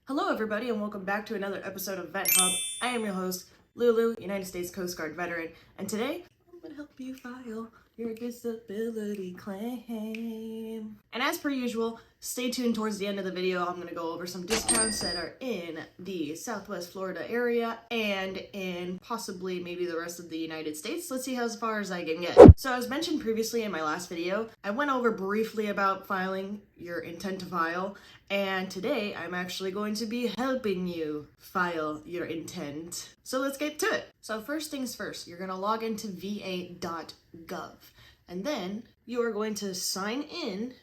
Hello everybody and welcome back to another episode of Vet Hub. I am your host, Lulu, United States Coast Guard veteran, and today I'm going to help you file your disability claim. And as per usual, stay tuned towards the end of the video. I'm going to go over some discounts that are in the Southwest Florida area and in possibly maybe the rest of the United States. Let's see how far as I can get. So as mentioned previously in my last video, I went over briefly about filing your intent to file, and today I'm actually going to be helping you file your intent. So let's get to it. So first things first, you're going to log into va.gov, and then you are going to sign in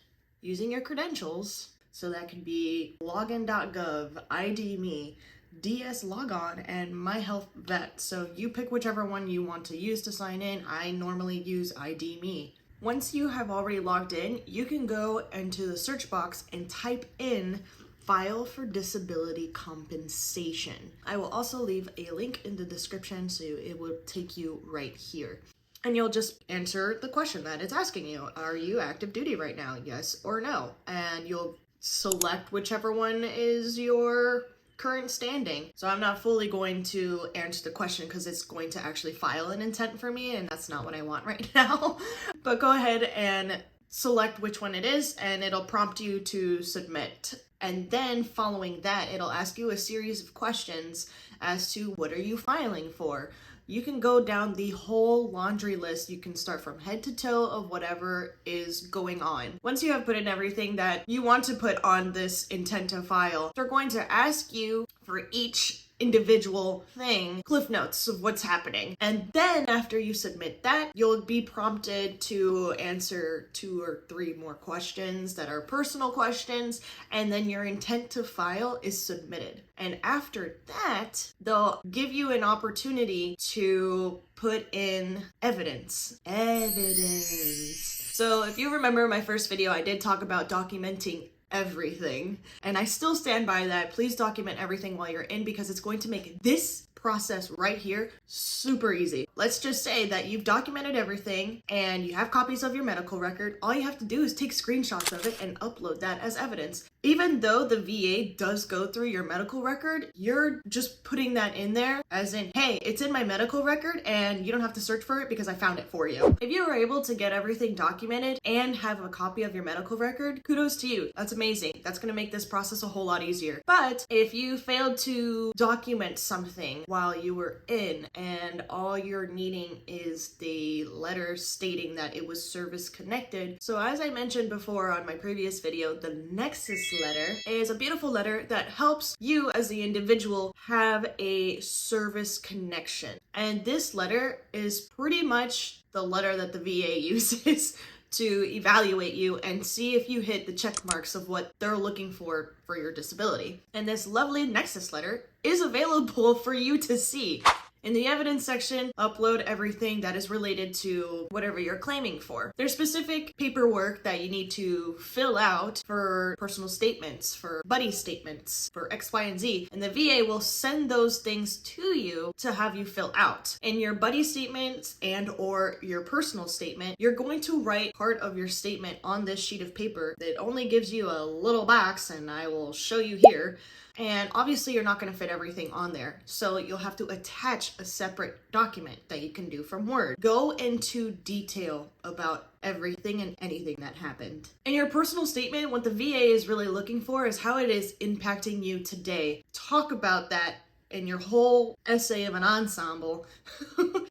using your credentials. So that could be login.gov, ID me, DS Logon, and My Health Vet. So you pick whichever one you want to use to sign in. I normally use ID me. Once you have already logged in, you can go into the search box and type in File for Disability Compensation. I will also leave a link in the description so it will take you right here. And you'll just answer the question that it's asking you. Are you active duty right now? Yes or no? And you'll select whichever one is your current standing. So I'm not fully going to answer the question because it's going to actually file an intent for me, and that's not what I want right now. But go ahead and select which one it is, and it'll prompt you to submit. And then following that, it'll ask you a series of questions as to what are you filing for. You can go down the whole laundry list. You can start from head to toe of whatever is going on. Once you have put in everything that you want to put on this intent to file, they're going to ask you for each individual thing, cliff notes of what's happening. And then after you submit that, you'll be prompted to answer 2 or 3 more questions that are personal questions, and then your intent to file is submitted. And after that, they'll give you an opportunity to put in evidence. So if you remember my first video, I did talk about documenting everything, and I still stand by that. Please document everything while you're in, because it's going to make this process right here super easy. Let's just say that you've documented everything and you have copies of your medical record. All you have to do is take screenshots of it and upload that as evidence. Even though the VA does go through your medical record, you're just putting that in there as in, hey, it's in my medical record and you don't have to search for it because I found it for you. If you were able to get everything documented and have a copy of your medical record, kudos to you. That's amazing. That's going to make this process a whole lot easier. But if you failed to document something while you were in, and all you're needing is the letter stating that it was service connected. So as I mentioned before on my previous video, the Nexus letter is a beautiful letter that helps you as the individual have a service connection. And this letter is pretty much the letter that the VA uses to evaluate you and see if you hit the check marks of what they're looking for your disability. And this lovely Nexus letter is available for you to see. In the evidence section, upload everything that is related to whatever you're claiming for. There's specific paperwork that you need to fill out for personal statements, for buddy statements, for X, Y, and Z, and the VA will send those things to you to have you fill out. In your buddy statements and or your personal statement, you're going to write part of your statement on this sheet of paper that only gives you a little box, and I will show you here. And obviously you're not going to fit everything on there, so you'll have to attach a separate document that you can do from Word. Go into detail about everything and anything that happened. In your personal statement, what the VA is really looking for is how it is impacting you today. Talk about that in your whole essay of an ensemble.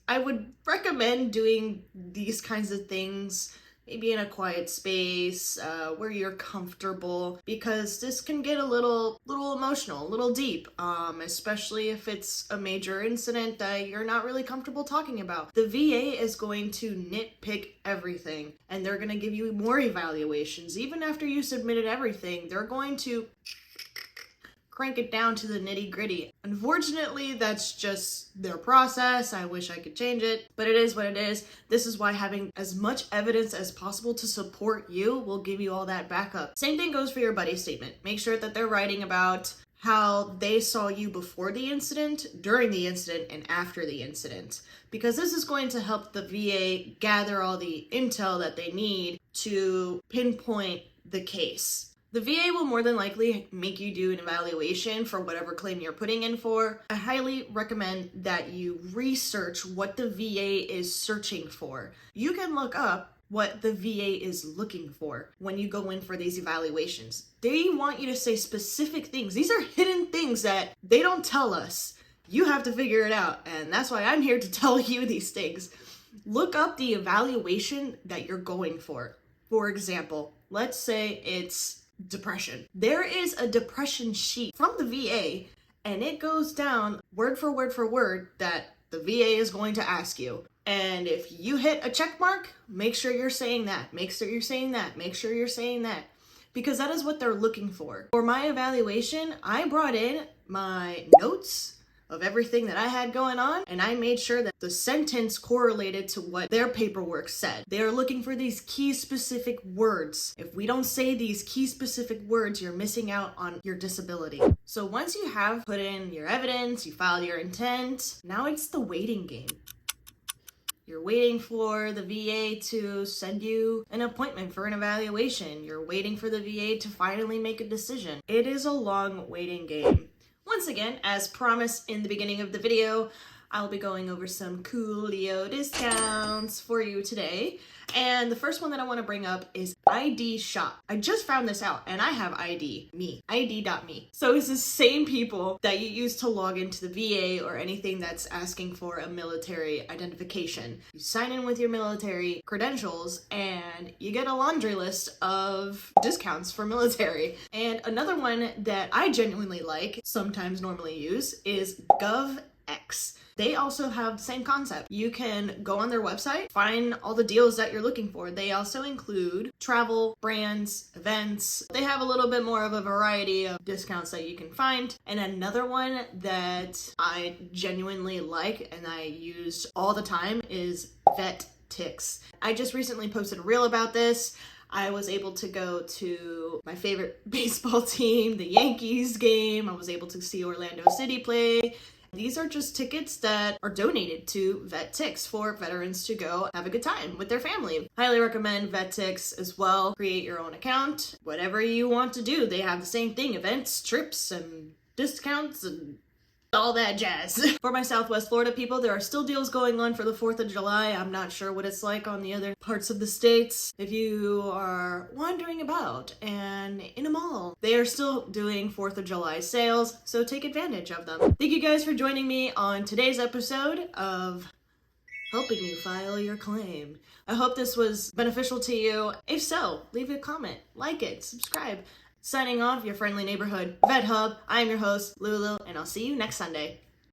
I would recommend doing these kinds of things maybe in a quiet space where you're comfortable, because this can get a little emotional, a little deep, especially if it's a major incident that you're not really comfortable talking about. The VA is going to nitpick everything, and they're going to give you more evaluations. Even after you submitted everything, they're going to crank it down to the nitty-gritty. Unfortunately, that's just their process. I wish I could change it, but it is what it is. This is why having as much evidence as possible to support you will give you all that backup. Same thing goes for your buddy statement. Make sure that they're writing about how they saw you before the incident, during the incident, and after the incident, because this is going to help the VA gather all the intel that they need to pinpoint the case. The VA will more than likely make you do an evaluation for whatever claim you're putting in for. I highly recommend that you research what the VA is searching for. You can look up what the VA is looking for when you go in for these evaluations. They want you to say specific things. These are hidden things that they don't tell us. You have to figure it out, and that's why I'm here to tell you these things. Look up the evaluation that you're going for. For example, let's say it's depression. There is a depression sheet from the VA, and it goes down word for word that the VA is going to ask you. And if you hit a check mark, make sure you're saying that. Make sure you're saying that. Make sure you're saying that. Because that is what they're looking for. For my evaluation, I brought in my notes of everything that I had going on, and I made sure that the sentence correlated to what their paperwork said. They are looking for these key specific words. If we don't say these key specific words, you're missing out on your disability. So once you have put in your evidence, you filed your intent, now it's the waiting game. You're waiting for the VA to send you an appointment for an evaluation. You're waiting for the VA to finally make a decision. It is a long waiting game. Once again, as promised in the beginning of the video, I'll be going over some Coolio discounts for you today. And the first one that I want to bring up is ID Shop. I just found this out, and I have ID.me. So it's the same people that you use to log into the VA or anything that's asking for a military identification. You sign in with your military credentials, and you get a laundry list of discounts for military. And another one that I genuinely like, sometimes normally use, is GovX. They also have the same concept. You can go on their website, find all the deals that you're looking for. They also include travel, brands, events. They have a little bit more of a variety of discounts that you can find. And another one that I genuinely like and I used all the time is VetTix. I just recently posted a reel about this. I was able to go to my favorite baseball team, the Yankees game. I was able to see Orlando City play. These are just tickets that are donated to VetTix for veterans to go have a good time with their family. Highly recommend VetTix as well. Create your own account. Whatever you want to do, they have the same thing. Events, trips, and discounts, and all that jazz. For my Southwest Florida people, there are still deals going on for the 4th of July. I'm not sure what it's like on the other parts of the states. If you are wandering about and in a mall, they are still doing 4th of July sales, so take advantage of them. Thank you guys for joining me on today's episode of helping you file your claim. I hope this was beneficial to you. If so, leave a comment, like it, subscribe. Signing off, your friendly neighborhood vet hub. I am your host, Lulu, and I'll see you next Sunday.